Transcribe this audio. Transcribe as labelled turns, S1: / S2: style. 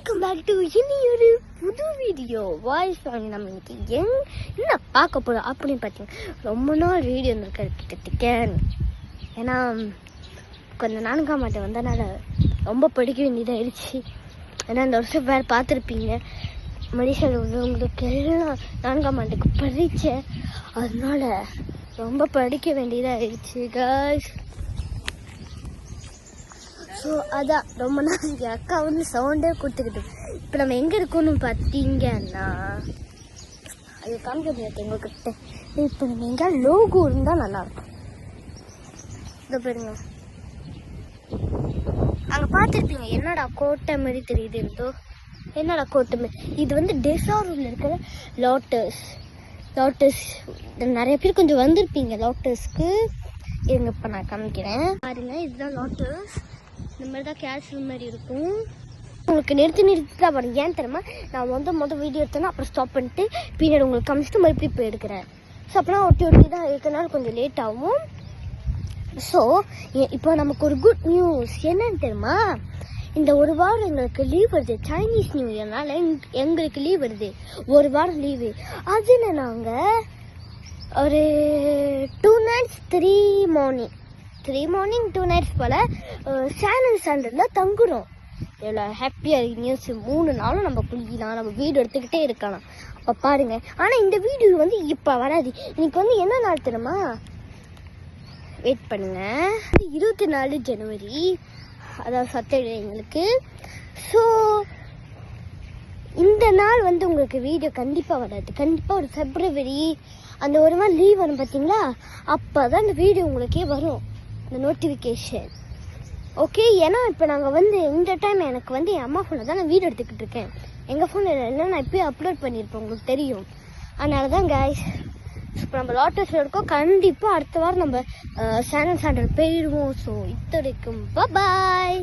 S1: Welcome back to இனியொரு புது video voice வாங்கி. நம்ம இன்னைக்கு என்ன பார்க்க போகிறோம் அப்படின்னு பார்த்தீங்கன்னா, ரொம்ப நாள் வீடியோ வந்துருக்க ஏன்னா கொஞ்சம் 4ஆம் ஆண்டு வந்தனால ரொம்ப படிக்க வேண்டியதாகிடுச்சு. ஏன்னா இந்த வருஷம் வேறு பார்த்துருப்பீங்க, மனுஷன் உங்களுக்கு எல்லாம் 4ஆம் ஆண்டுக்கு பரீட்சை, அதனால ரொம்ப படிக்க வேண்டியதாகிடுச்சு காய்ஸ். ஸோ அதான் ரொம்ப நாள் என் அக்கா வந்து சவுண்டே கொடுத்துக்கிட்டு. இப்போ நம்ம எங்கே இருக்கோன்னு பார்த்தீங்கன்னா, அது காமிக்க முடியாது எங்ககிட்ட. இப்போ நம்ம எங்கே லோகோ இருந்தால் நல்லாயிருக்கும். இதை பாருங்க, அங்கே பார்த்துருப்பீங்க என்னடா கோட்டை மாதிரி தெரியுது. இருந்தோ என்னடா கோட்டை மாதிரி, இது வந்து டெசாரூரில் இருக்கிற லோட்டஸ் நிறைய பேர் கொஞ்சம் வந்திருப்பீங்க லோட்டஸ்க்கு. இருங்க இப்போ நான் காமிக்கிறேன் பாருங்க. இதுதான் லோட்டஸ். இந்த மாதிரி தான் கேஷ்வல் மாதிரி இருக்கும். உங்களுக்கு நிறுத்தி தான் பாருங்க. ஏன் தெரியுமா, நான் மொதல் வீடியோ எடுத்தேன்னா அப்புறம் ஸ்டாப் பண்ணிட்டு பின்னாடி உங்களுக்கு காமிச்சிட்டு மறுபடியும் இப்போ எடுக்கிறேன். ஸோ அப்படின்னா ஒட்டி தான் இருக்கிறனால கொஞ்சம் லேட் ஆகும். ஸோ இப்போ நமக்கு ஒரு குட் நியூஸ் என்னன்னு தெரியுமா, இந்த ஒரு வாரம் எங்களுக்கு லீவ் வருது. சைனீஸ் நியூ இயர்னால எங்களுக்கு லீவ் வருது, ஒரு வாரம் லீவு. அதில் நாங்கள் ஒரு 2 nights 3 morning 2 nights போல் சேனல் சென்டரில் தங்குறோம். எவ்வளோ ஹாப்பியாக நியூஸ். 3 நாளும் நம்ம குளிக்கலாம், நம்ம வீடு எடுத்துக்கிட்டே இருக்கலாம். அப்போ பாருங்கள். ஆனால் இந்த வீடியோ வந்து இப்போ வராது. இன்னைக்கு வந்து என்ன நாள் தெரியுமா, வெயிட் பண்ணுங்க, 24 ஜனவரி, அதாவது சாட்டர்டே எங்களுக்கு. ஸோ இந்த நாள் வந்து உங்களுக்கு வீடியோ கண்டிப்பாக வராது. கண்டிப்பாக ஒரு February அந்த ஒரு மாதிரி லீவ் வரும் பார்த்தீங்களா, அப்போ தான் இந்த வீடியோ உங்களுக்கே வரும், இந்த நோட்டிஃபிகேஷன். ஓகே, ஏன்னா இப்போ நாங்கள் வந்து இந்த டைம் எனக்கு வந்து என் அம்மா ஃபோனில் தான் நான் வீடியோ எடுத்துக்கிட்டு இருக்கேன். எங்கள் ஃபோனில் இல்லைன்னா நான் இப்போயே அப்லோட் பண்ணியிருப்பேன், உங்களுக்கு தெரியும். அதனால தான் கைஸ், இப்போ நம்ம லோட்டஸில் இருக்கோம். கண்டிப்பாக அடுத்த வாரம் நம்ம சேனல் சாண்டல் போயிடுவோம். ஸோ இத்தனைக்கும் பாய்.